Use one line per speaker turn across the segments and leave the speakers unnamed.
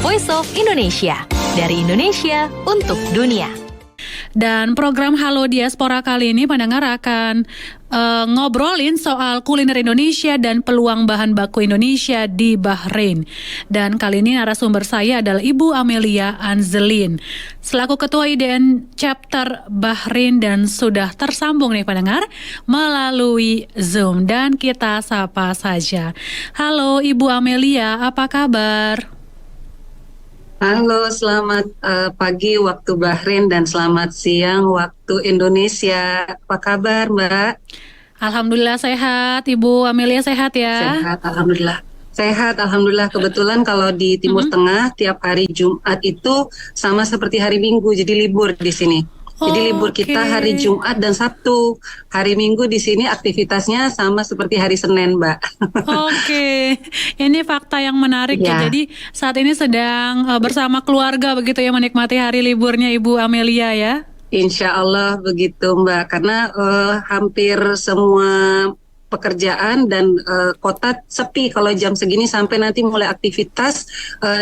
Voice of Indonesia. Dari Indonesia untuk dunia.
Dan program Halo Diaspora kali ini pendengar akan ngobrolin soal kuliner Indonesia dan peluang bahan baku Indonesia di Bahrain. Dan kali ini narasumber saya adalah Ibu Amelia Anzelin, selaku Ketua IDN Chapter Bahrain, dan sudah tersambung nih pendengar melalui Zoom. Dan kita sapa saja. Halo Ibu Amelia, apa kabar?
Halo, selamat pagi waktu Bahrain dan selamat siang waktu Indonesia. Apa kabar, Mbak?
Alhamdulillah sehat. Ibu Amelia sehat ya?
Sehat, Alhamdulillah. Sehat, Alhamdulillah. Kebetulan kalau di Timur Tengah tiap hari Jumat itu sama seperti hari Minggu, jadi libur di sini. Jadi libur kita hari Jumat dan Sabtu. Hari Minggu di sini aktivitasnya sama seperti hari Senin, Mbak.
Oke, ini fakta yang menarik ya. Jadi saat ini sedang bersama keluarga begitu ya, menikmati hari liburnya Ibu Amelia ya?
Insya Allah begitu, Mbak. Karena hampir semua pekerjaan dan kota sepi kalau jam segini sampai nanti mulai aktivitas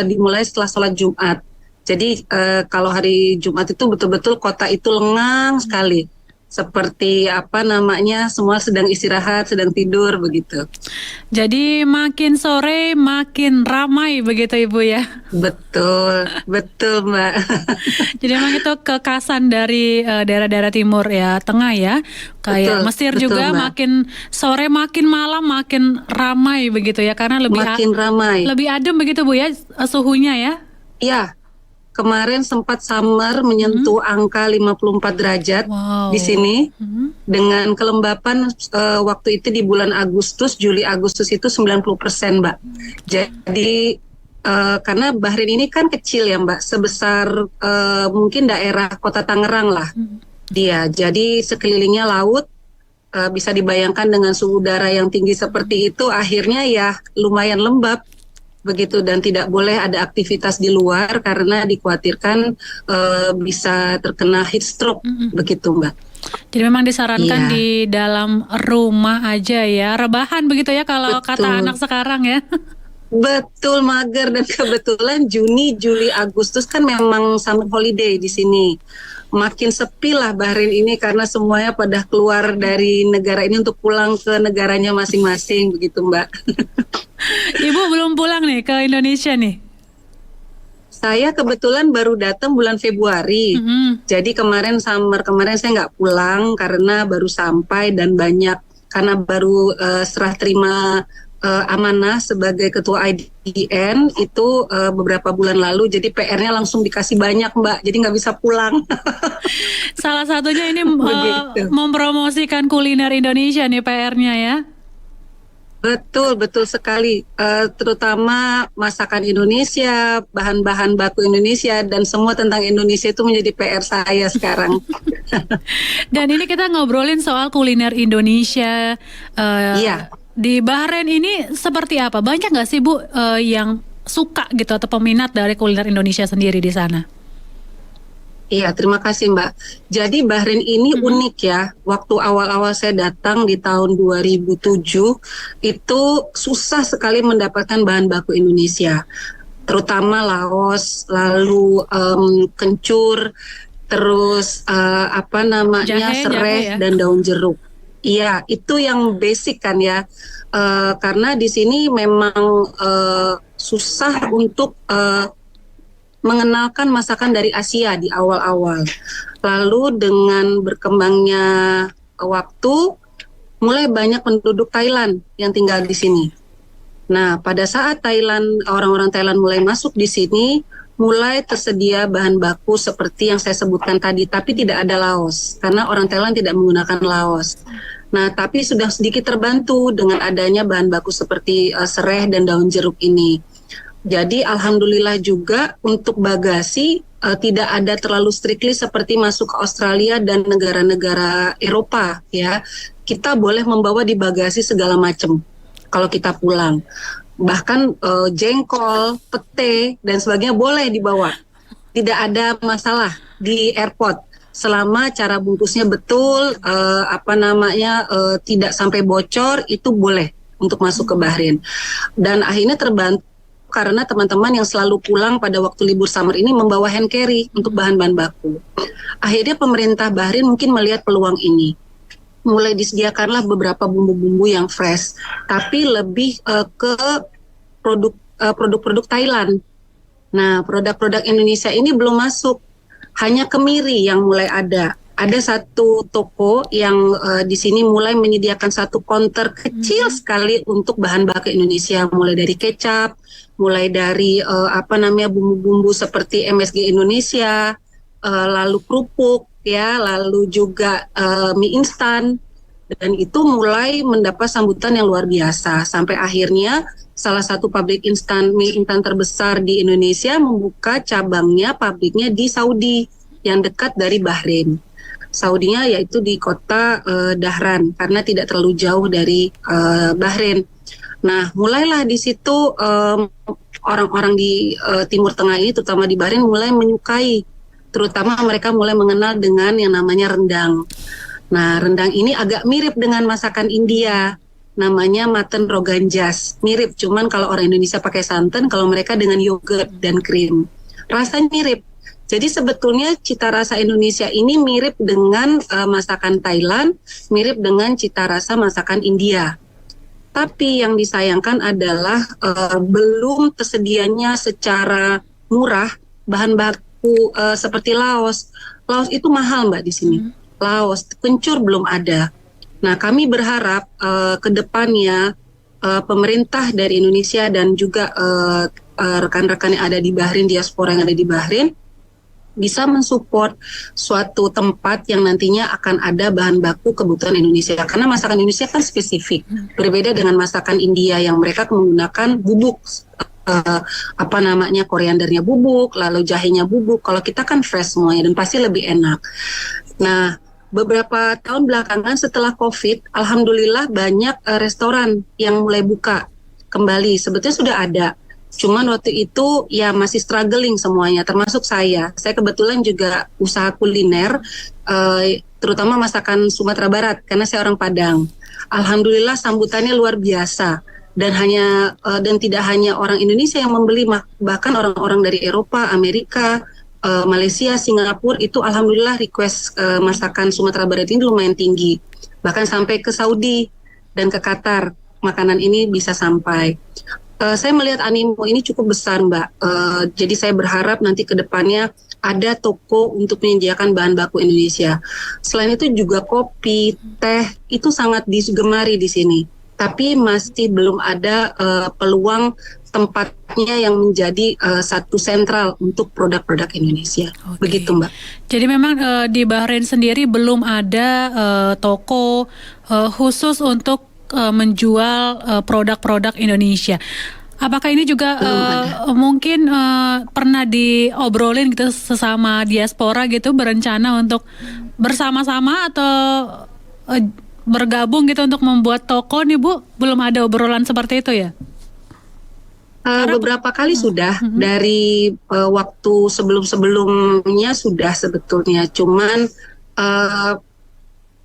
dimulai setelah sholat Jumat. Jadi kalau hari Jumat itu betul-betul kota itu lengang sekali. Seperti semua sedang istirahat, sedang tidur begitu.
Jadi makin sore makin ramai begitu Ibu ya?
Betul, betul Mbak.
Jadi memang itu kekhasan dari daerah-daerah timur ya, tengah ya. Kayak betul, Mesir betul, juga Mbak. Makin sore makin malam makin ramai begitu ya, karena lebih
ramai.
Lebih adem begitu Bu ya suhunya ya?
Iya. Kemarin sempat summer menyentuh angka 54 derajat di sini dengan kelembapan waktu itu di bulan Agustus, Juli-Agustus itu 90%, Mbak. Jadi karena Bahrain ini kan kecil ya, Mbak, sebesar mungkin daerah kota Tangerang lah dia. Jadi sekelilingnya laut, bisa dibayangkan dengan suhu udara yang tinggi seperti itu, akhirnya ya lumayan lembab. Begitu, dan tidak boleh ada aktivitas di luar karena dikhawatirkan bisa terkena heat stroke, begitu Mbak.
Jadi memang disarankan di dalam rumah aja ya, rebahan begitu ya kalau kata anak sekarang ya.
Betul, mager, dan kebetulan Juni, Juli, Agustus kan memang summer holiday di sini. Makin sepi lah Bahrain ini karena semuanya pada keluar dari negara ini untuk pulang ke negaranya masing-masing, begitu Mbak.
Ibu belum pulang nih ke Indonesia nih?
Saya kebetulan baru datang bulan Februari. Jadi kemarin saya nggak pulang karena baru sampai dan karena baru serah terima amanah sebagai ketua IDN itu beberapa bulan lalu, jadi PR-nya langsung dikasih banyak Mbak, jadi nggak bisa pulang.
Salah satunya ini mempromosikan kuliner Indonesia nih PR-nya ya.
Betul sekali, terutama masakan Indonesia, bahan-bahan baku Indonesia, dan semua tentang Indonesia itu menjadi PR saya sekarang.
Dan ini kita ngobrolin soal kuliner Indonesia. Di Bahrain ini seperti apa? Banyak nggak sih Bu yang suka gitu atau peminat dari kuliner Indonesia sendiri di sana?
Iya, terima kasih Mbak. Jadi Bahrain ini unik ya. Waktu awal-awal saya datang di tahun 2007 itu susah sekali mendapatkan bahan baku Indonesia, terutama laos, lalu kencur, terus serai dan daun jeruk. Iya, itu yang basic kan ya, karena di sini memang susah untuk mengenalkan masakan dari Asia di awal-awal. Lalu dengan berkembangnya waktu, mulai banyak penduduk Thailand yang tinggal di sini. Nah, pada saat orang-orang Thailand mulai masuk di sini, mulai tersedia bahan baku seperti yang saya sebutkan tadi, tapi tidak ada laos, karena orang Thailand tidak menggunakan laos. Nah, tapi sudah sedikit terbantu dengan adanya bahan baku seperti serai dan daun jeruk ini. Jadi alhamdulillah juga untuk bagasi tidak ada terlalu strictly seperti masuk ke Australia dan negara-negara Eropa ya. Kita boleh membawa di bagasi segala macam kalau kita pulang. Bahkan jengkol, pete dan sebagainya boleh dibawa. Tidak ada masalah di airport. Selama cara bungkusnya betul, tidak sampai bocor, itu boleh untuk masuk ke Bahrain. Dan akhirnya terbantu karena teman-teman yang selalu pulang pada waktu libur summer ini membawa hand carry untuk bahan-bahan baku. Akhirnya pemerintah Bahrain mungkin melihat peluang ini. Mulai disediakanlah beberapa bumbu-bumbu yang fresh, tapi lebih ke produk-produk Thailand. Nah, produk-produk Indonesia ini belum masuk, hanya kemiri yang mulai ada. Ada satu toko yang di sini mulai menyediakan satu counter kecil sekali untuk bahan baku Indonesia, mulai dari kecap, mulai dari bumbu-bumbu seperti MSG Indonesia, lalu kerupuk, ya, lalu juga mie instan, dan itu mulai mendapat sambutan yang luar biasa sampai akhirnya salah satu pabrik mie instan terbesar di Indonesia membuka cabangnya, pabriknya di Saudi yang dekat dari Bahrain. Saudinya yaitu di kota Dahran karena tidak terlalu jauh dari Bahrain. Nah, mulailah di situ orang-orang di Timur Tengah ini, terutama di Bahrain, mulai menyukai. Terutama mereka mulai mengenal dengan yang namanya rendang. Nah, rendang ini agak mirip dengan masakan India. Namanya mutton rogan josh. Mirip, cuman kalau orang Indonesia pakai santan, kalau mereka dengan yogurt dan krim. Rasanya mirip. Jadi sebetulnya cita rasa Indonesia ini mirip dengan masakan Thailand, mirip dengan cita rasa masakan India. Tapi yang disayangkan adalah belum tersedianya secara murah bahan baku seperti Laos. Laos itu mahal, Mbak, di sini. Laos, kencur belum ada. Nah, kami berharap ke depannya pemerintah dari Indonesia dan juga rekan-rekan yang ada di Bahrain, diaspora yang ada di Bahrain, bisa mensupport suatu tempat yang nantinya akan ada bahan baku kebutuhan Indonesia. Karena masakan Indonesia kan spesifik, berbeda dengan masakan India yang mereka menggunakan bubuk, koriandernya bubuk, lalu jahenya bubuk. Kalau kita kan fresh semuanya dan pasti lebih enak. Nah, beberapa tahun belakangan setelah COVID, alhamdulillah banyak restoran yang mulai buka kembali. Sebetulnya sudah ada. Cuman waktu itu ya masih struggling semuanya, termasuk saya. Saya kebetulan juga usaha kuliner, terutama masakan Sumatera Barat, karena saya orang Padang. Alhamdulillah sambutannya luar biasa. Dan tidak hanya orang Indonesia yang membeli, bahkan orang-orang dari Eropa, Amerika, Malaysia, Singapura, itu alhamdulillah request masakan Sumatera Barat ini lumayan tinggi. Bahkan sampai ke Saudi dan ke Qatar, makanan ini bisa sampai. Saya melihat animo ini cukup besar, Mbak. Jadi saya berharap nanti ke depannya ada toko untuk menyediakan bahan baku Indonesia. Selain itu juga kopi, teh itu sangat digemari di sini. Tapi masih belum ada peluang tempatnya yang menjadi satu sentral untuk produk-produk Indonesia. Okay. Begitu, Mbak.
Jadi memang di Bahrain sendiri belum ada toko khusus untuk menjual produk-produk Indonesia. Apakah ini juga mungkin pernah diobrolin gitu sesama diaspora gitu, berencana untuk bersama-sama atau bergabung gitu untuk membuat toko nih, Bu? Belum ada obrolan seperti itu ya?
Beberapa kali sudah dari waktu sebelum-sebelumnya sudah sebetulnya, cuman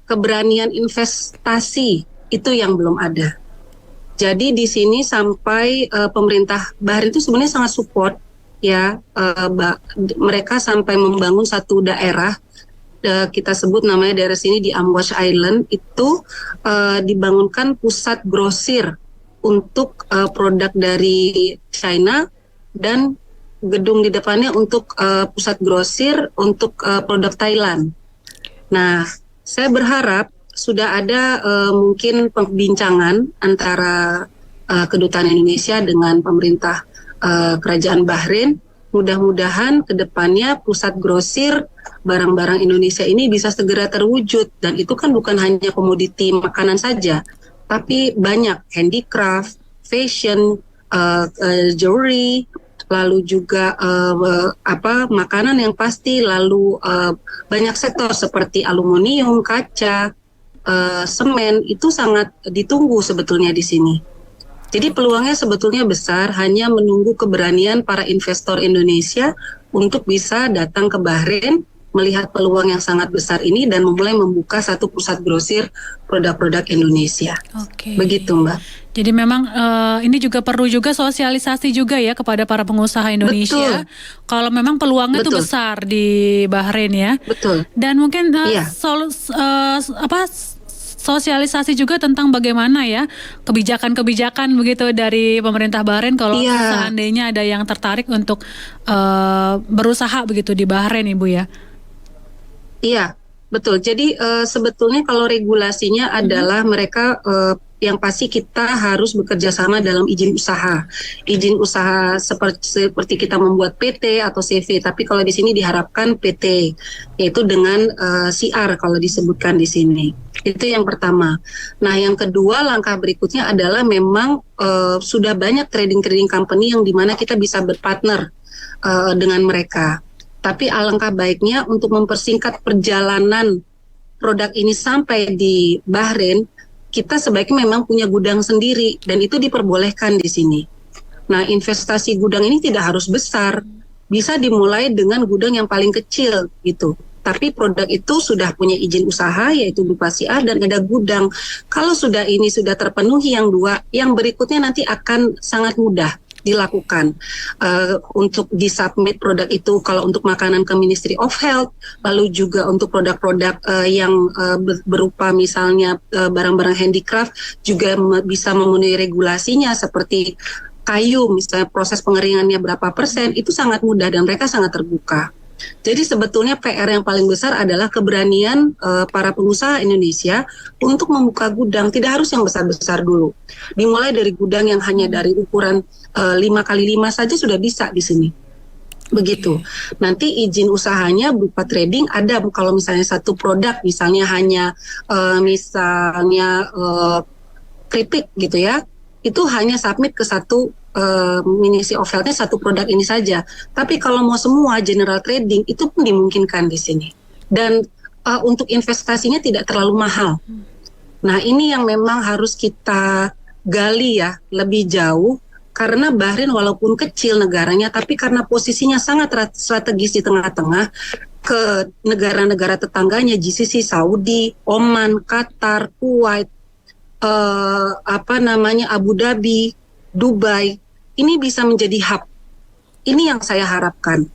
keberanian investasi itu yang belum ada. Jadi di sini sampai pemerintah Bahrain itu sebenarnya sangat support ya, mereka sampai membangun satu daerah, kita sebut namanya daerah sini di Amwash Island, itu dibangunkan pusat grosir untuk produk dari China dan gedung di depannya untuk pusat grosir untuk produk Thailand. Nah, saya berharap sudah ada mungkin pembincangan antara kedutaan Indonesia dengan pemerintah kerajaan Bahrain. Mudah-mudahan ke depannya pusat grosir barang-barang Indonesia ini bisa segera terwujud. Dan itu kan bukan hanya komoditi makanan saja, tapi banyak handicraft, fashion, jewelry, lalu juga makanan yang pasti, lalu banyak sektor seperti aluminium, kaca, semen, itu sangat ditunggu sebetulnya di sini. Jadi peluangnya sebetulnya besar, hanya menunggu keberanian para investor Indonesia untuk bisa datang ke Bahrain melihat peluang yang sangat besar ini dan mulai membuka satu pusat grosir produk-produk Indonesia.
Oke.
Begitu, Mbak.
Jadi memang ini juga perlu juga sosialisasi juga ya kepada para pengusaha Indonesia.
Betul.
Kalau memang peluangnya itu
Betul.
besar di Bahrain ya.
Betul.
Dan mungkin
Iya.
sosialisasi juga tentang bagaimana ya kebijakan-kebijakan begitu dari pemerintah Bahrain kalau
Iya.
seandainya ada yang tertarik untuk berusaha begitu di Bahrain, Ibu ya.
Iya, betul. Jadi sebetulnya kalau regulasinya adalah mereka yang pasti kita harus bekerja sama dalam izin usaha. Izin usaha seperti kita membuat PT atau CV, tapi kalau di sini diharapkan PT, yaitu dengan CR kalau disebutkan di sini. Itu yang pertama. Nah, yang kedua langkah berikutnya adalah memang sudah banyak trading company yang dimana kita bisa berpartner dengan mereka. Tapi alangkah baiknya untuk mempersingkat perjalanan produk ini sampai di Bahrain, kita sebaiknya memang punya gudang sendiri dan itu diperbolehkan di sini. Nah, investasi gudang ini tidak harus besar, bisa dimulai dengan gudang yang paling kecil gitu. Tapi produk itu sudah punya izin usaha yaitu berupa CR dan ada gudang. Kalau sudah terpenuhi yang dua, yang berikutnya nanti akan sangat mudah dilakukan untuk disubmit produk itu kalau untuk makanan ke Ministry of Health, lalu juga untuk produk-produk yang berupa misalnya barang-barang handicraft juga bisa memenuhi regulasinya seperti kayu misalnya proses pengeringannya berapa persen, itu sangat mudah dan mereka sangat terbuka. Jadi sebetulnya PR yang paling besar adalah keberanian para pengusaha Indonesia untuk membuka gudang, tidak harus yang besar-besar dulu. Dimulai dari gudang yang hanya dari ukuran 5x5 saja sudah bisa di sini. Begitu. Nanti izin usahanya berupa trading ada kalau misalnya satu produk misalnya hanya keripik gitu ya. Itu hanya submit ke satu Ministry of Health-nya satu produk ini saja. Tapi kalau mau semua general trading itu pun dimungkinkan di sini. Dan untuk investasinya tidak terlalu mahal. Nah, ini yang memang harus kita gali ya lebih jauh karena Bahrain walaupun kecil negaranya tapi karena posisinya sangat strategis di tengah-tengah ke negara-negara tetangganya GCC, Saudi, Oman, Qatar, Kuwait, Abu Dhabi, Dubai, ini bisa menjadi hub. Ini yang saya harapkan.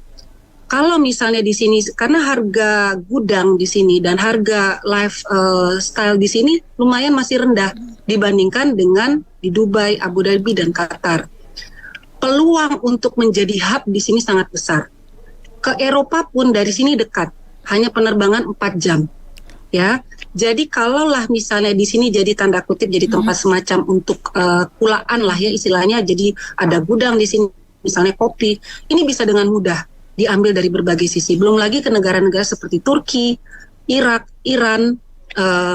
Kalau misalnya di sini, karena harga gudang di sini dan harga lifestyle di sini lumayan masih rendah dibandingkan dengan di Dubai, Abu Dhabi dan Qatar. Peluang untuk menjadi hub di sini sangat besar. Ke Eropa pun dari sini dekat, hanya penerbangan 4 jam. Ya, jadi kalaulah misalnya di sini jadi tanda kutip jadi tempat semacam untuk kulaan lah ya istilahnya, jadi ada gudang di sini misalnya kopi, ini bisa dengan mudah diambil dari berbagai sisi. Belum lagi ke negara-negara seperti Turki, Irak, Iran,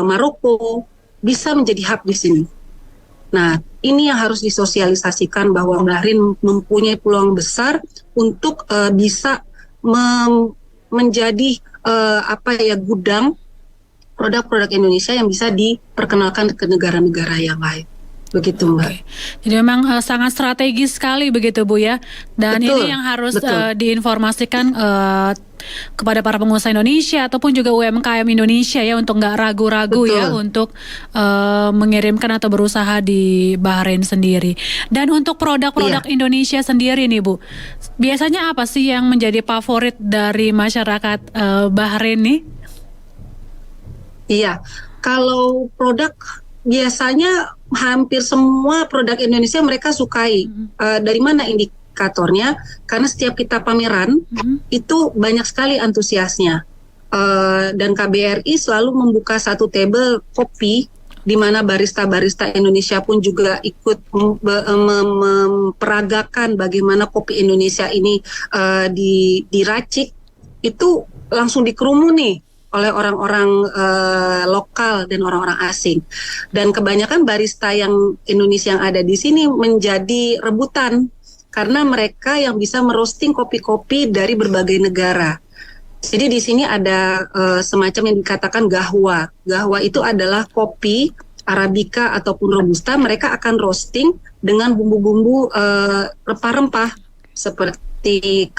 Maroko bisa menjadi hub di sini. Nah, ini yang harus disosialisasikan bahwa Bahrain mempunyai peluang besar untuk bisa menjadi gudang produk-produk Indonesia yang bisa diperkenalkan ke negara-negara yang lain. Begitu, Mbak.
Jadi memang sangat strategis sekali begitu, Bu ya. Dan
betul,
ini yang harus diinformasikan kepada para pengusaha Indonesia ataupun juga UMKM Indonesia ya untuk nggak ragu-ragu ya untuk mengirimkan atau berusaha di Bahrain sendiri. Dan untuk produk-produk Indonesia sendiri nih, Bu, biasanya apa sih yang menjadi favorit dari masyarakat Bahrain nih?
Iya, kalau produk biasanya hampir semua produk Indonesia mereka sukai. Dari mana indikatornya? Karena setiap kita pameran itu banyak sekali antusiasnya. Dan KBRI selalu membuka satu table kopi di mana barista-barista Indonesia pun juga ikut memperagakan bagaimana kopi Indonesia ini diracik. Itu langsung dikerumuni oleh orang-orang lokal dan orang-orang asing. Dan kebanyakan barista yang Indonesia yang ada di sini menjadi rebutan karena mereka yang bisa merosting kopi-kopi dari berbagai negara. Jadi di sini ada semacam yang dikatakan gahwa. Gahwa itu adalah kopi Arabica ataupun Robusta, mereka akan roasting dengan bumbu-bumbu rempah-rempah seperti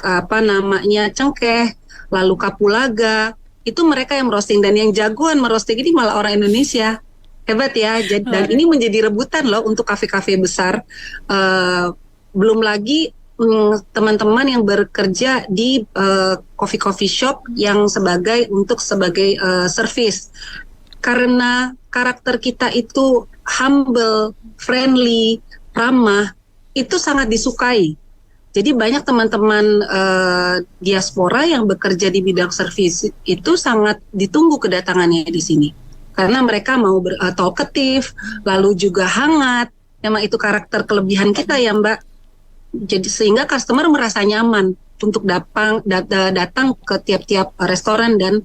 cengkeh, lalu kapulaga. Itu mereka yang merosting, dan yang jagoan merosting ini malah orang Indonesia. Hebat ya. Dan ini menjadi rebutan loh untuk kafe-kafe besar. Belum lagi teman-teman yang bekerja di coffee shop yang sebagai service. Karena karakter kita itu humble, friendly, ramah, itu sangat disukai. Jadi banyak teman-teman diaspora yang bekerja di bidang service itu sangat ditunggu kedatangannya di sini. Karena mereka mau talkative, lalu juga hangat. Memang itu karakter kelebihan kita ya Mbak. Jadi sehingga customer merasa nyaman untuk datang ke tiap-tiap restoran dan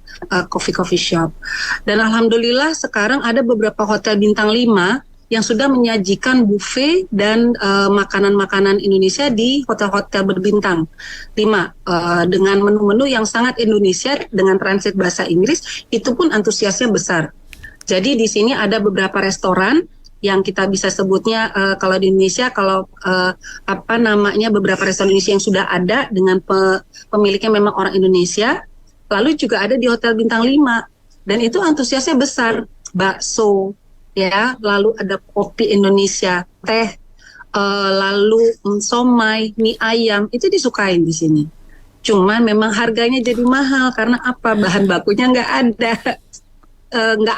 coffee shop. Dan alhamdulillah sekarang ada beberapa hotel bintang 5 yang sudah menyajikan buffet dan makanan-makanan Indonesia di hotel-hotel berbintang 5 dengan menu-menu yang sangat Indonesia dengan translate bahasa Inggris. Itu pun antusiasnya besar. Jadi di sini ada beberapa restoran yang kita bisa sebutnya kalau di Indonesia beberapa restoran Indonesia yang sudah ada dengan pemiliknya memang orang Indonesia. Lalu juga ada di hotel bintang 5 dan itu antusiasnya besar. Bakso ya, lalu ada kopi Indonesia, teh, lalu somai, mie ayam, itu disukain di sini. Cuman memang harganya jadi mahal karena apa? Bahan bakunya nggak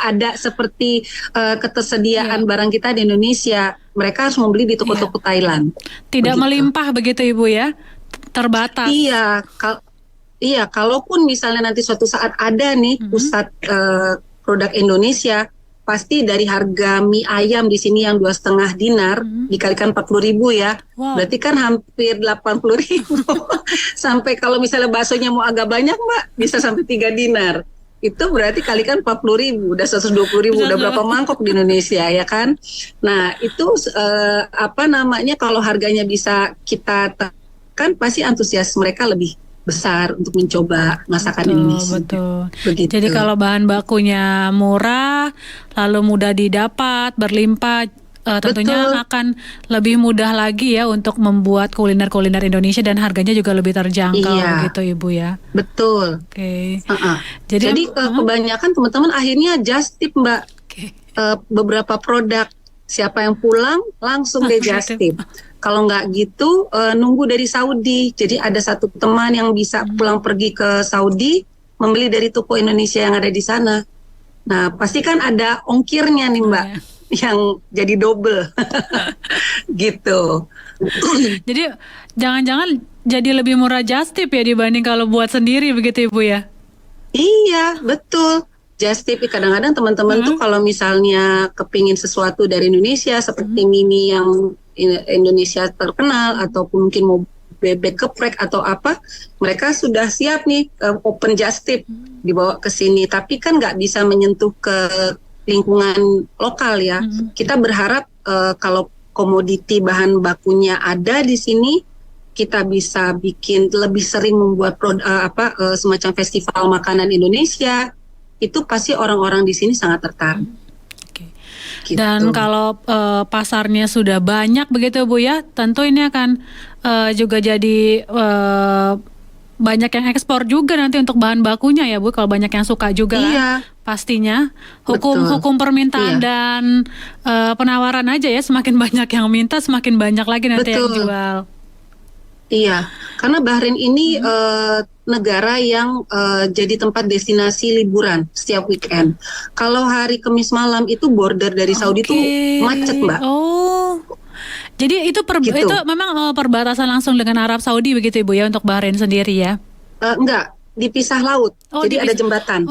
ada seperti ketersediaan barang kita di Indonesia. Mereka harus membeli di toko-toko Thailand.
Tidak begitu. Melimpah begitu Ibu ya? Terbatas. Iya, kalaupun misalnya nanti suatu saat ada nih pusat produk Indonesia, pasti dari harga mie ayam di sini yang 2,5 dinar dikalikan 40.000 ya. Wow. Berarti kan hampir 80.000. Sampai kalau misalnya baksonya mau agak banyak Mbak, bisa sampai 3 dinar. Itu berarti kalikan 40.000, udah 120.000, udah berapa mangkok di Indonesia ya kan? Nah itu kalau harganya bisa kita tekan, pasti antusias mereka lebih besar untuk mencoba masakan Indonesia. Betul.
Begitu.
Jadi kalau bahan bakunya murah, lalu mudah didapat, berlimpah, tentunya akan lebih mudah lagi ya untuk membuat kuliner Indonesia dan harganya juga lebih terjangkau gitu Ibu ya.
Betul.
Oke.
Jadi kebanyakan teman-teman akhirnya just tip Mbak. Beberapa produk siapa yang pulang langsung deh just tip. Kalau nggak gitu nunggu dari Saudi. Jadi ada satu teman yang bisa pulang pergi ke Saudi membeli dari toko Indonesia yang ada di sana. Nah pasti kan ada ongkirnya nih Mbak. Yang jadi double gitu.
Jadi jangan-jangan jadi lebih murah just tip ya dibanding kalau buat sendiri begitu Ibu ya?
Iya betul. Just tip kadang-kadang teman-teman tuh kalau misalnya kepingin sesuatu dari Indonesia seperti mie yang Indonesia terkenal ataupun mungkin mau bebek geprek atau apa, mereka sudah siap nih open just tip dibawa ke sini. Tapi kan nggak bisa menyentuh ke lingkungan lokal ya. Kita berharap kalau komoditi bahan bakunya ada di sini, kita bisa bikin lebih sering membuat semacam festival makanan Indonesia. Itu pasti orang-orang di sini sangat tertarik.
Gitu. Dan kalau pasarnya sudah banyak begitu Bu ya, tentu ini akan juga jadi banyak yang ekspor juga nanti untuk bahan bakunya ya Bu, kalau banyak yang suka juga kan pastinya. Hukum permintaan dan penawaran aja ya, semakin banyak yang minta semakin banyak lagi nanti yang jual.
Iya, karena Bahrain ini negara yang jadi tempat destinasi liburan setiap weekend. Kalau hari Kamis malam itu border dari Saudi tuh macet Mbak.
Jadi itu itu memang perbatasan langsung dengan Arab Saudi begitu Ibu ya untuk Bahrain sendiri ya?
Enggak, dipisah laut. Jadi ada jembatan.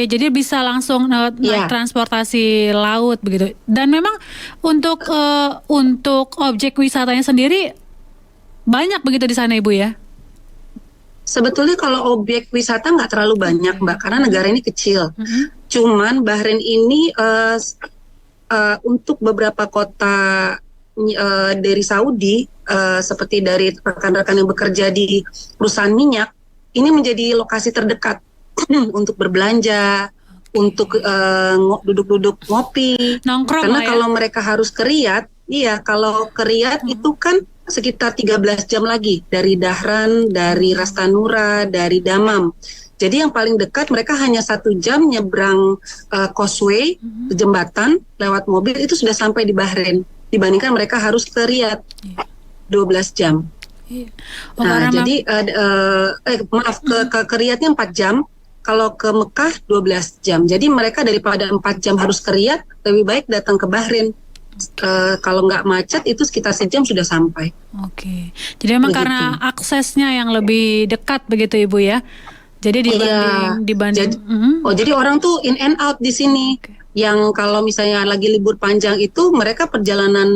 Jadi bisa langsung naik transportasi laut begitu. Dan memang untuk objek wisatanya sendiri banyak begitu di sana Ibu ya?
Sebetulnya kalau objek wisata nggak terlalu banyak Mbak, karena negara ini kecil. Cuman Bahrain ini untuk beberapa kota dari Saudi, seperti dari rekan-rekan yang bekerja di perusahaan minyak, ini menjadi lokasi terdekat untuk berbelanja, untuk duduk-duduk ngopi.
Nongkrong
karena
ya?
Kalau mereka harus ke Riyadh, kalau ke Riyadh itu kan sekitar 13 jam lagi dari Dahran, dari Rastanura, dari Damam. Jadi yang paling dekat mereka hanya 1 jam nyebrang causeway, jembatan, lewat mobil itu sudah sampai di Bahrain. Dibandingkan mereka harus ke Riyadh 12 jam.
Oh,
Nah, jadi maaf ke Riyadhnya 4 jam. Kalau ke Mekah 12 jam. Jadi mereka daripada 4 jam harus ke Riyadh, lebih baik datang ke Bahrain. Kalau nggak macet itu sekitar sejam sudah sampai.
Oke. Jadi memang
Begitu.
karena aksesnya yang lebih dekat begitu Ibu ya. Jadi dibanding.
Jadi orang tuh in and out di sini.
Oke.
Yang kalau misalnya lagi libur panjang itu mereka perjalanan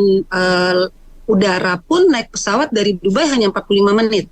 udara pun naik pesawat dari Dubai hanya 45 menit.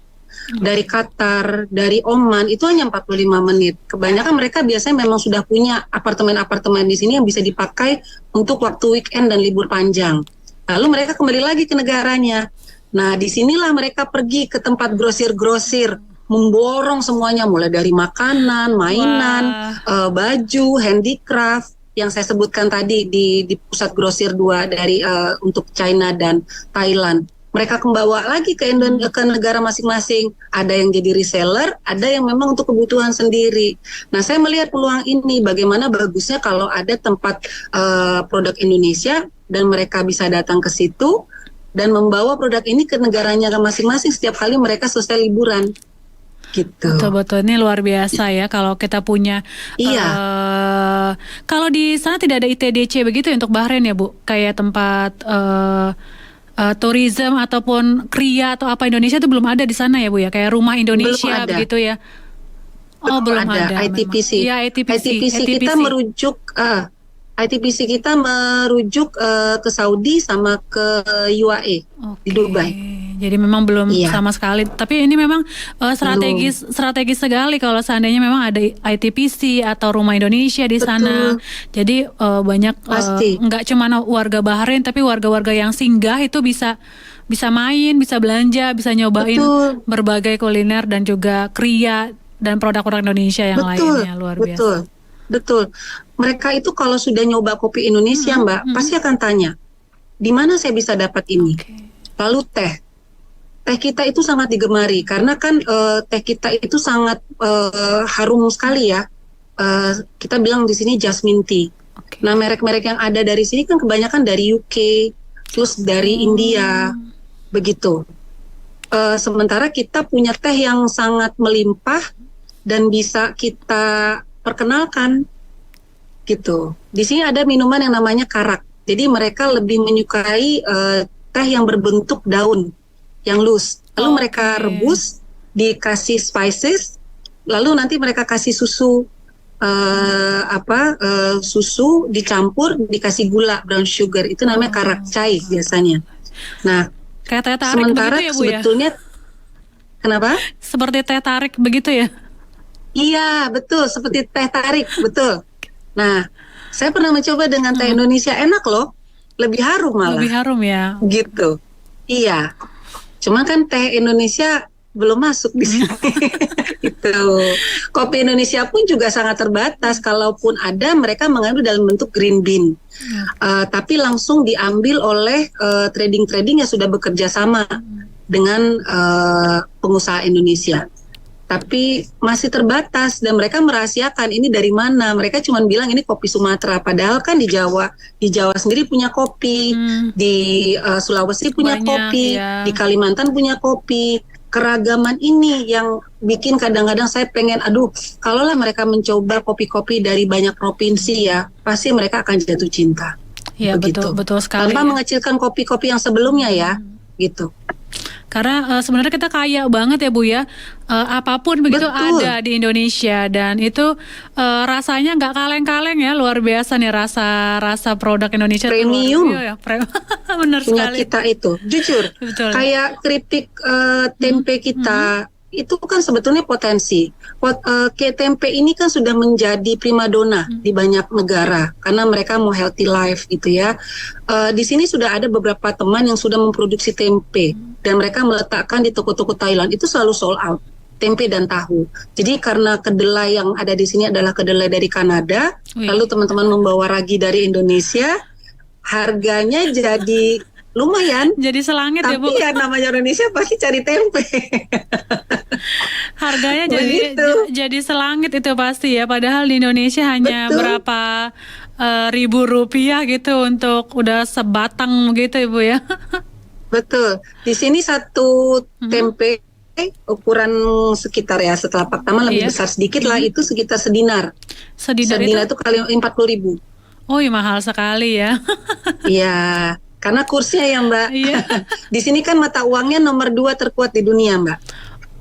Dari Qatar, dari Oman itu hanya 45 menit. Kebanyakan mereka biasanya memang sudah punya apartemen-apartemen di sini yang bisa dipakai untuk waktu weekend dan libur panjang. Lalu mereka kembali lagi ke negaranya. Nah, disinilah mereka pergi ke tempat grosir-grosir, memborong semuanya mulai dari makanan, mainan, baju, handicraft yang saya sebutkan tadi di pusat grosir 2 dari untuk China dan Thailand. Mereka membawa lagi ke negara masing-masing. Ada yang jadi reseller, ada yang memang untuk kebutuhan sendiri. Nah, saya melihat peluang ini bagaimana bagusnya kalau ada tempat produk Indonesia dan mereka bisa datang ke situ dan membawa produk ini ke negaranya masing-masing setiap kali mereka selesai liburan. Gitu.
Betul-betul, ini luar biasa ya kalau kita punya.
Iya.
Kalau di sana tidak ada ITDC begitu ya untuk Bahrain ya Bu? Kayak tempat tourism ataupun KRIA atau apa Indonesia itu belum ada di sana ya Bu ya, kayak rumah Indonesia begitu ya. Oh, belum ada.
ITPC.
Iya,
ITPC kita merujuk ITPC kita merujuk ke Saudi sama ke UAE di Dubai.
Jadi memang belum sama sekali. Tapi ini memang strategis sekali kalau seandainya memang ada ITPC atau Rumah Indonesia di sana. Jadi banyak nggak cuma warga Bahrain tapi warga-warga yang singgah itu bisa main, bisa belanja, bisa nyobain berbagai kuliner dan juga kriya dan produk-produk Indonesia yang lainnya. Luar biasa.
Betul. Mereka itu kalau sudah nyoba kopi Indonesia, Mbak, pasti akan tanya, di mana saya bisa dapat ini? Lalu teh kita itu sangat digemari karena kan teh kita itu sangat harum sekali ya. Kita bilang di sini jasmine tea. Nah, merek-merek yang ada dari sini kan kebanyakan dari UK, terus dari India, begitu. Sementara kita punya teh yang sangat melimpah dan bisa kita perkenalkan, gitu. Di sini ada minuman yang namanya karak. Jadi mereka lebih menyukai teh yang berbentuk daun, yang loose. Lalu mereka rebus, dikasih spices, lalu nanti mereka kasih susu, susu dicampur, dikasih gula, brown sugar. Itu namanya karak chai biasanya. Nah,
kayak teh tarik
sementara
begitu ya Bu
sebetulnya, kenapa?
Seperti teh tarik begitu ya?
Iya, betul. Seperti teh tarik, betul. Nah, saya pernah mencoba dengan teh Indonesia, enak loh. Lebih harum malah.
Lebih harum ya?
Gitu. Iya. Cuma kan teh Indonesia belum masuk di sini. Itu. Kopi Indonesia pun juga sangat terbatas. Kalaupun ada, mereka mengambil dalam bentuk green bean. Tapi langsung diambil oleh trading-trading yang sudah bekerja sama dengan pengusaha Indonesia. Tapi masih terbatas dan mereka merahasiakan ini dari mana. Mereka cuma bilang ini kopi Sumatera, padahal kan di Jawa sendiri punya kopi, di Sulawesi punya kopi, di Kalimantan punya kopi. Keragaman ini yang bikin kadang-kadang saya pengen, kalaulah mereka mencoba kopi-kopi dari banyak provinsi ya, pasti mereka akan jatuh cinta.
Iya, betul sekali.
Tanpa mengecilkan kopi-kopi yang sebelumnya ya, gitu.
Karena sebenarnya kita kaya banget ya Bu ya, apapun begitu ada di Indonesia dan itu rasanya nggak kaleng-kaleng ya, luar biasa nih rasa produk Indonesia.
Premium.
Benar sekali.
Kita itu, jujur, kayak keripik tempe kita. Itu kan sebetulnya potensi. Tempe ini kan sudah menjadi primadona di banyak negara karena mereka mau healthy life gitu ya. Di sini sudah ada beberapa teman yang sudah memproduksi tempe dan mereka meletakkan di toko-toko Thailand, itu selalu sold out. Tempe dan tahu. Jadi karena kedelai yang ada di sini adalah kedelai dari Kanada, lalu teman-teman membawa ragi dari Indonesia, harganya jadi lumayan.
Jadi selangit ya Bu.
Tapi ya namanya Indonesia pasti cari tempe.
Harganya
Begitu.
jadi selangit itu pasti ya. Padahal di Indonesia hanya
Betul.
berapa ribu rupiah gitu untuk udah sebatang gitu Ibu ya.
Betul. Di sini satu tempe ukuran sekitar ya setelah Paktama lebih
Iya.
besar sedikit lah, itu sekitar sedinar.
Sedinar
Sedinar
itu.
itu kali 40.000.
Oh iya, mahal sekali ya.
Iya, karena kursnya ya Mbak.
Iya.
Di sini kan mata uangnya nomor 2 terkuat di dunia Mbak.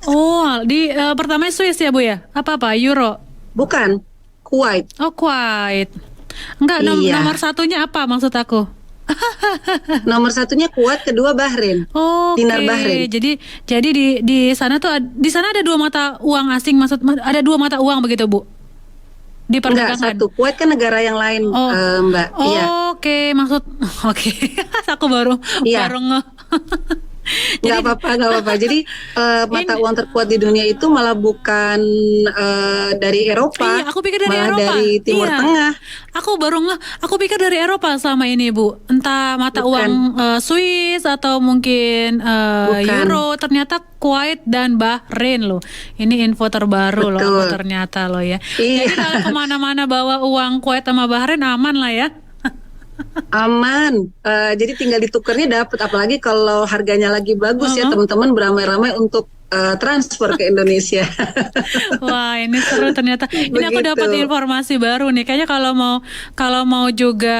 Oh, di pertama Swiss ya Bu ya? Apa Euro?
Bukan, Kuwait.
Oh, Kuwait. Enggak,
Iya.
nomor satunya apa maksud aku?
Nomor satunya Kuwait, kedua Bahrain.
Oke.
Dinar Bahrain.
Jadi di sana tuh di sana ada 2 mata uang asing, ada 2 mata uang begitu Bu? Di
Enggak,
perdagangan.
satu. Kuwait kan negara yang lain,
Oh.
Mbak. Iya.
Oke, oke. Aku baru
Iya.
ngeh.
Nggak apa-apa. Jadi mata uang terkuat di dunia itu malah bukan dari Eropa,
Iya, aku pikir dari
malah
Eropa.
dari Timur
Iya.
Tengah.
Aku baru ngeh, aku pikir dari Eropa selama ini Bu. Entah mata
Bukan.
uang Swiss atau mungkin
Bukan.
Euro. Ternyata Kuwait dan Bahrain loh. Ini info terbaru loh
Betul.
aku ternyata loh ya.
Iya.
Jadi kalau kemana-mana bawa uang Kuwait sama Bahrain aman lah ya.
Aman. Jadi tinggal ditukernya dapat. Apalagi kalau harganya lagi bagus ya, teman-teman beramai-ramai untuk transfer ke Indonesia.
Wah, ini seru ternyata. Ini aku
Begitu.
dapat informasi baru nih. Kayaknya kalau mau juga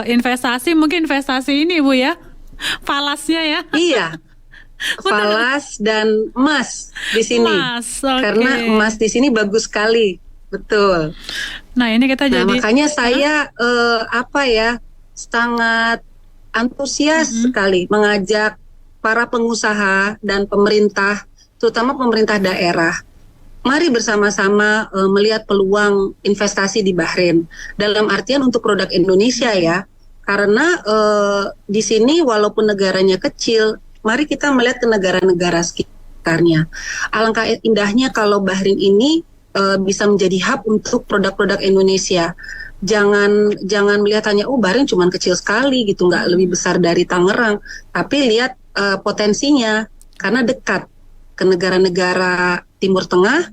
investasi, mungkin investasi ini Bu ya. Falasnya ya.
Iya. Falas dan emas di sini.
Emas, oke.
Karena emas di sini bagus sekali. Betul.
Nah, ini kita
Nah,
jadi
makanya saya sangat antusias sekali mengajak para pengusaha dan pemerintah, terutama pemerintah daerah. Mari bersama-sama melihat peluang investasi di Bahrain. Dalam artian untuk produk Indonesia ya. Karena di sini walaupun negaranya kecil, mari kita melihat ke negara-negara sekitarnya. Alangkah indahnya kalau Bahrain ini bisa menjadi hub untuk produk-produk Indonesia. Jangan melihat hanya Bahrain cuma kecil sekali gitu, nggak lebih besar dari Tangerang, tapi lihat potensinya karena dekat ke negara-negara Timur Tengah,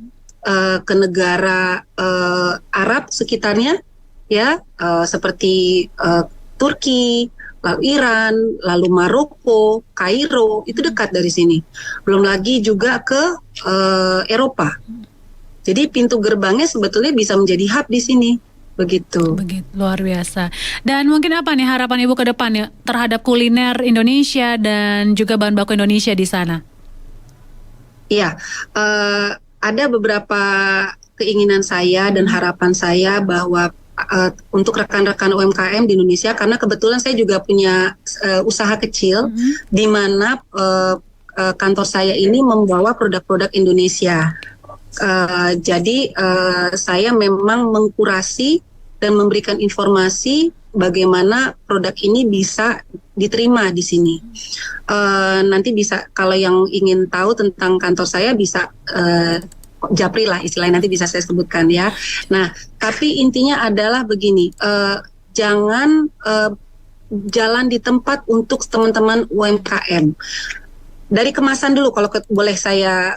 ke negara Arab sekitarnya ya, seperti Turki, lalu Iran, lalu Maroko, Kairo, itu dekat dari sini. Belum lagi juga ke Eropa. Jadi pintu gerbangnya sebetulnya bisa menjadi hub di sini, begitu.
begitu luar biasa. Dan mungkin apa nih harapan Ibu ke depan ya terhadap kuliner Indonesia dan juga bahan baku Indonesia di sana?
Iya, ada beberapa keinginan saya dan harapan saya bahwa untuk rekan-rekan UMKM di Indonesia, karena kebetulan saya juga punya usaha kecil di mana kantor saya ini membawa produk-produk Indonesia. Jadi saya memang mengkurasi dan memberikan informasi bagaimana produk ini bisa diterima di sini. Nanti bisa, kalau yang ingin tahu tentang kantor saya bisa japri lah istilahnya, nanti bisa saya sebutkan ya. Nah, tapi intinya adalah begini, jangan jalan di tempat untuk teman-teman UMKM. Dari kemasan dulu kalau boleh saya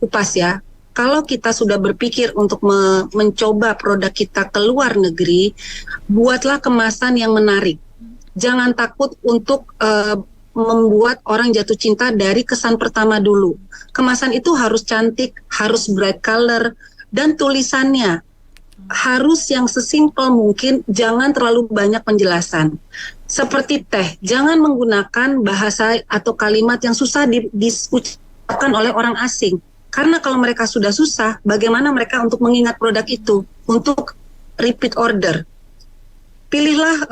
kupas ya. Kalau kita sudah berpikir untuk mencoba produk kita ke luar negeri, buatlah kemasan yang menarik. Jangan takut untuk membuat orang jatuh cinta dari kesan pertama dulu. Kemasan itu harus cantik, harus bright color, dan tulisannya harus yang sesimpel mungkin, jangan terlalu banyak penjelasan. Seperti teh, jangan menggunakan bahasa atau kalimat yang susah diucapkan oleh orang asing. Karena kalau mereka sudah susah, bagaimana mereka untuk mengingat produk itu, untuk repeat order. Pilihlah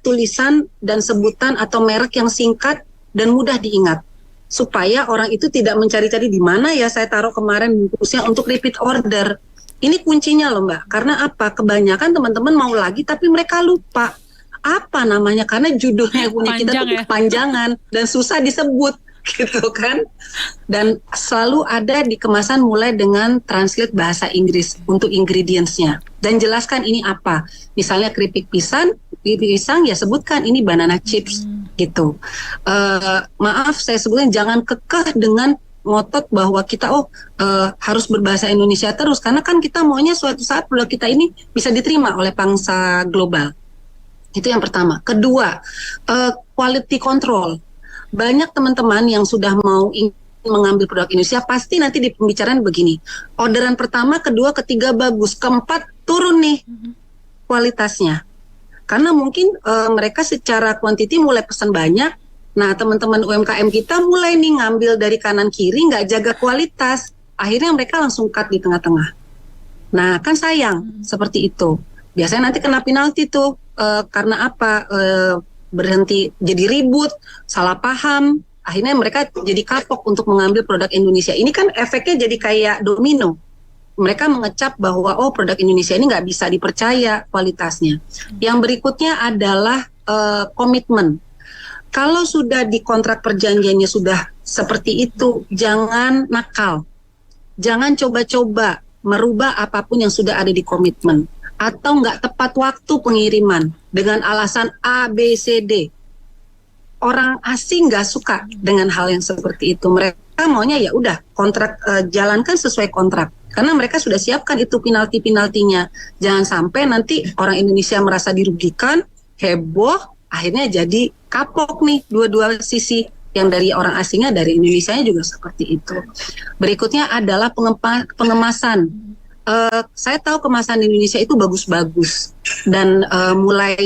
tulisan dan sebutan atau merek yang singkat dan mudah diingat, supaya orang itu tidak mencari-cari di mana ya saya taruh kemarin bungkusnya untuk repeat order. Ini kuncinya loh Mbak, karena apa? Kebanyakan teman-teman mau lagi tapi mereka lupa apa namanya karena judulnya punya kita tuh kepanjangan dan susah disebut gitu kan. Dan selalu ada di kemasan mulai dengan translate bahasa Inggris untuk ingredients-nya dan jelaskan ini apa. Misalnya keripik pisang pisang, ya sebutkan ini banana chips gitu. Maaf, saya sebutkan jangan kekeh dengan ngotot bahwa kita harus berbahasa Indonesia terus, karena kan kita maunya suatu saat produk kita ini bisa diterima oleh bangsa global. Itu yang pertama. Kedua, quality control. Banyak teman-teman yang sudah mau mengambil produk Indonesia pasti nanti di pembicaraan begini. Orderan pertama, kedua, ketiga bagus, keempat turun nih kualitasnya. Karena mungkin mereka secara kuantiti mulai pesan banyak. Nah, teman-teman UMKM kita mulai nih ngambil dari kanan kiri, nggak jaga kualitas. Akhirnya mereka langsung cut di tengah-tengah. Nah, kan sayang seperti itu. Biasanya nanti kena penalti tuh. Karena apa? Berhenti jadi ribut, salah paham. Akhirnya mereka jadi kapok untuk mengambil produk Indonesia. Ini kan efeknya jadi kayak domino. Mereka mengecap bahwa produk Indonesia ini nggak bisa dipercaya kualitasnya. Yang berikutnya adalah komitmen. Kalau sudah di kontrak perjanjiannya sudah seperti itu, jangan nakal. Jangan coba-coba merubah apapun yang sudah ada di komitmen. Atau nggak tepat waktu pengiriman dengan alasan A, B, C, D. Orang asing nggak suka dengan hal yang seperti itu. Mereka maunya ya udah kontrak, jalankan sesuai kontrak. Karena mereka sudah siapkan itu penalti-penaltinya. Jangan sampai nanti orang Indonesia merasa dirugikan, heboh, akhirnya jadi kapok nih dua-dua sisi. Yang dari orang asingnya, dari Indonesianya juga seperti itu. Berikutnya adalah pengemasan. Saya tahu kemasan di Indonesia itu bagus-bagus dan mulai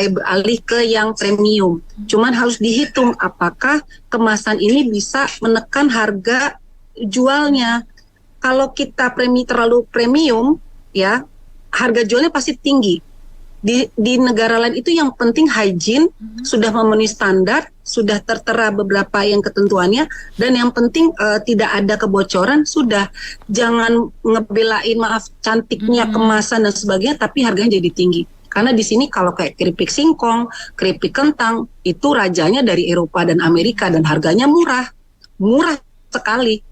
beralih ke yang premium. Cuman harus dihitung apakah kemasan ini bisa menekan harga jualnya. Kalau kita terlalu premium, ya harga jualnya pasti tinggi. Di negara lain itu yang penting hygiene, sudah memenuhi standar, sudah tertera beberapa yang ketentuannya, dan yang penting tidak ada kebocoran. Sudah, jangan ngebelain maaf cantiknya kemasan dan sebagainya, tapi harganya jadi tinggi. Karena di sini kalau kayak keripik singkong, keripik kentang, itu rajanya dari Eropa dan Amerika dan harganya murah sekali.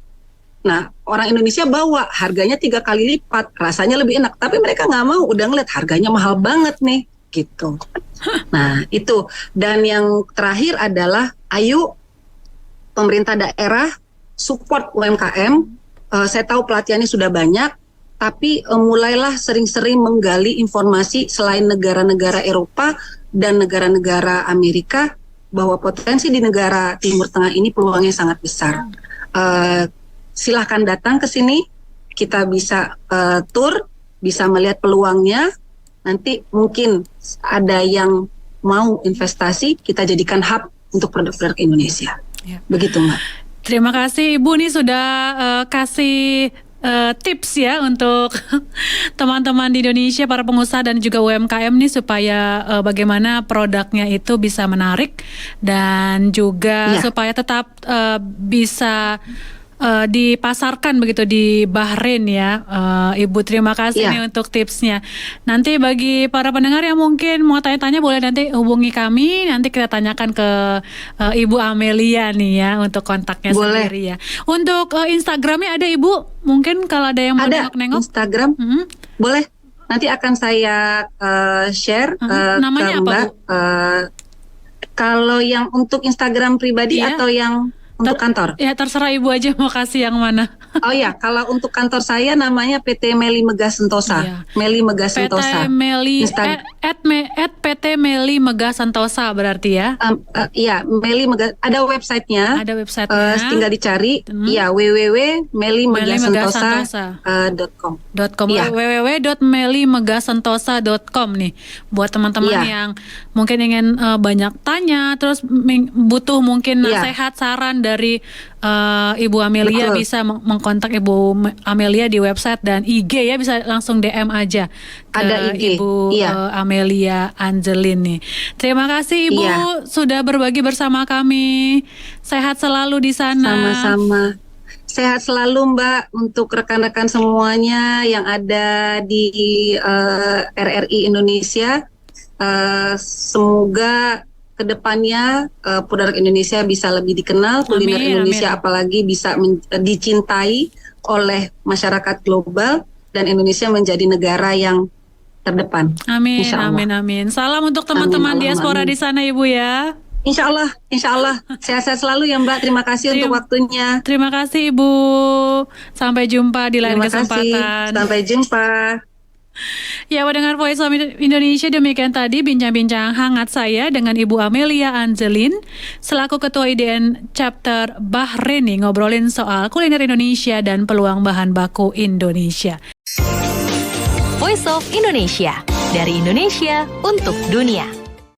Nah, orang Indonesia bawa harganya 3 kali lipat, rasanya lebih enak. Tapi mereka nggak mau, udah ngeliat harganya mahal banget nih, gitu. Nah, itu. Dan yang terakhir adalah, ayo pemerintah daerah support UMKM. Saya tahu pelatihannya sudah banyak, tapi mulailah sering-sering menggali informasi selain negara-negara Eropa dan negara-negara Amerika, bahwa potensi di negara Timur Tengah ini peluangnya sangat besar. Silahkan datang ke sini, kita bisa tour, bisa melihat peluangnya. Nanti mungkin ada yang mau investasi, kita jadikan hub untuk produk-produk Indonesia. Ya. Begitu, Mbak.
Terima kasih Ibu nih sudah kasih tips ya untuk teman-teman di Indonesia, para pengusaha dan juga UMKM nih, supaya bagaimana produknya itu bisa menarik dan juga supaya tetap bisa dipasarkan begitu di Bahrain ya. Ibu terima kasih nih untuk tipsnya. Nanti bagi para pendengar yang mungkin mau tanya-tanya, boleh nanti hubungi kami, nanti kita tanyakan ke Ibu Amelia nih ya untuk kontaknya sendiri ya. Untuk Instagramnya ada Ibu, mungkin kalau ada yang mau nengok-nengok
Instagram boleh, nanti akan saya share
namanya
ke Mbak.
apa, Bu?
Kalau yang untuk Instagram pribadi atau yang untuk kantor?
Ya terserah Ibu aja mau kasih yang mana.
Oh ya, kalau untuk kantor saya namanya PT Meli Megah Sentosa.
Iya.
Meli Megah Sentosa.
PT Meli PT Meli Megah Sentosa berarti ya?
Iya, Meli Megah, ada websitenya.
Ada websitenya.
Tinggal dicari. Iya, www.melimegasentosa.com.
Ya. www.melimegasentosa.com nih buat teman-teman yang mungkin ingin banyak tanya, terus butuh mungkin nasihat, saran dari Ibu Amelia. Betul. Bisa mengkontak Ibu Amelia di website dan IG ya, bisa langsung DM aja ke
ada IG.
Ibu Amelia Angelin nih. Terima kasih Ibu sudah berbagi bersama kami. Sehat selalu di sana.
Sama-sama. Sehat selalu Mbak, untuk rekan-rekan semuanya yang ada di RRI Indonesia. Semoga kedepannya produk Indonesia bisa lebih dikenal, kuliner Indonesia apalagi bisa dicintai oleh masyarakat global, dan Indonesia menjadi negara yang terdepan.
Amin,
Insya Allah.
amin, amin. Salam untuk teman-teman
Amin,
diaspora
amin.
di sana Ibu ya.
Insya Allah. Sehat-sehat selalu ya Mbak. Terima kasih untuk waktunya.
Terima kasih Ibu. Sampai jumpa di lain
Terima kasih.
kesempatan.
Sampai jumpa.
Ya, pendengar Voice of Indonesia, demikian tadi bincang-bincang hangat saya dengan Ibu Amelia Angelin selaku Ketua IDN Chapter Bahrain nih, ngobrolin soal kuliner Indonesia dan peluang bahan baku Indonesia.
Voice of Indonesia, dari Indonesia untuk dunia.